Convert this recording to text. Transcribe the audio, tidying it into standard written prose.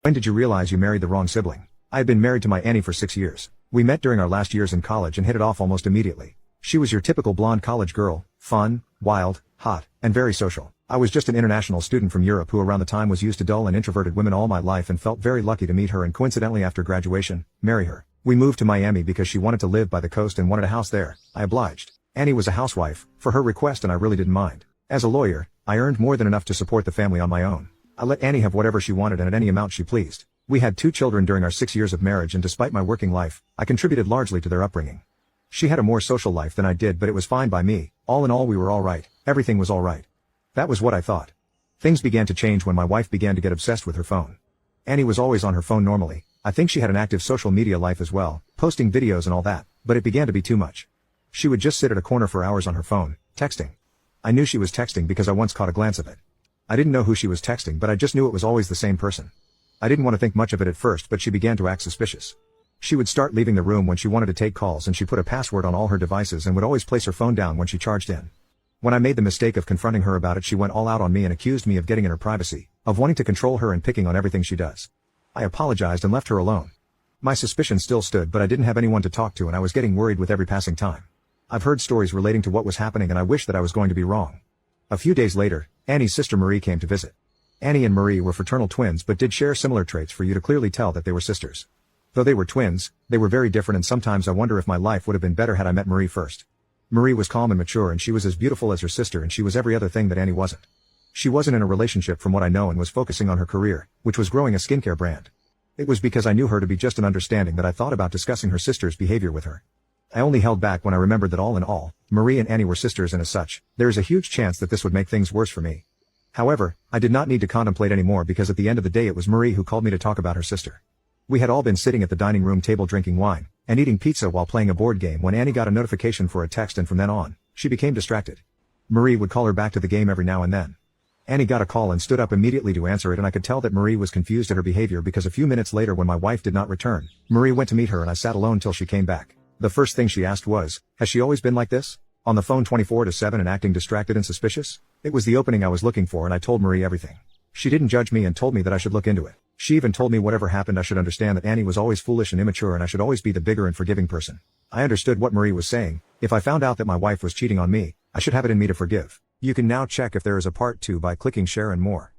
When did you realize you married the wrong sibling? I had been married to my Annie for 6 years. We met during our last years in college and hit it off almost immediately. She was your typical blonde college girl, fun, wild, hot, and very social. I was just an international student from Europe who around the time was used to dull and introverted women all my life and felt very lucky to meet her and coincidentally after graduation, marry her. We moved to Miami because she wanted to live by the coast and wanted a house there. I obliged. Annie was a housewife, for her request, and I really didn't mind. As a lawyer, I earned more than enough to support the family on my own. I let Annie have whatever she wanted and at any amount she pleased. We had 2 children during our 6 years of marriage, and despite my working life, I contributed largely to their upbringing. She had a more social life than I did, but it was fine by me. All in all, we were all right. Everything was all right. That was what I thought. Things began to change when my wife began to get obsessed with her phone. Annie was always on her phone normally. I think she had an active social media life as well, posting videos and all that, but it began to be too much. She would just sit at a corner for hours on her phone, texting. I knew she was texting because I once caught a glance of it. I didn't know who she was texting, but I just knew it was always the same person. I didn't want to think much of it at first, but she began to act suspicious. She would start leaving the room when she wanted to take calls, and she put a password on all her devices and would always place her phone down when she charged in. When I made the mistake of confronting her about it, she went all out on me and accused me of getting in her privacy, of wanting to control her and picking on everything she does. I apologized and left her alone. My suspicion still stood, but I didn't have anyone to talk to and I was getting worried with every passing time. I've heard stories relating to what was happening and I wish that I was going to be wrong. A few days later, Annie's sister Marie came to visit. Annie and Marie were fraternal twins but did share similar traits for you to clearly tell that they were sisters. Though they were twins, they were very different, and sometimes I wonder if my life would have been better had I met Marie first. Marie was calm and mature, and she was as beautiful as her sister, and she was every other thing that Annie wasn't. She wasn't in a relationship from what I know and was focusing on her career, which was growing a skincare brand. It was because I knew her to be just an understanding that I thought about discussing her sister's behavior with her. I only held back when I remembered that all in all, Marie and Annie were sisters, and as such, there is a huge chance that this would make things worse for me. However, I did not need to contemplate anymore because at the end of the day it was Marie who called me to talk about her sister. We had all been sitting at the dining room table drinking wine and eating pizza while playing a board game when Annie got a notification for a text, and from then on, she became distracted. Marie would call her back to the game every now and then. Annie got a call and stood up immediately to answer it, and I could tell that Marie was confused at her behavior because a few minutes later, when my wife did not return, Marie went to meet her and I sat alone till she came back. The first thing she asked was, "Has she always been like this? On the phone 24/7 and acting distracted and suspicious?" It was the opening I was looking for, and I told Marie everything. She didn't judge me and told me that I should look into it. She even told me whatever happened I should understand that Annie was always foolish and immature and I should always be the bigger and forgiving person. I understood what Marie was saying. If I found out that my wife was cheating on me, I should have it in me to forgive. You can now check if there is a part 2 by clicking share and more.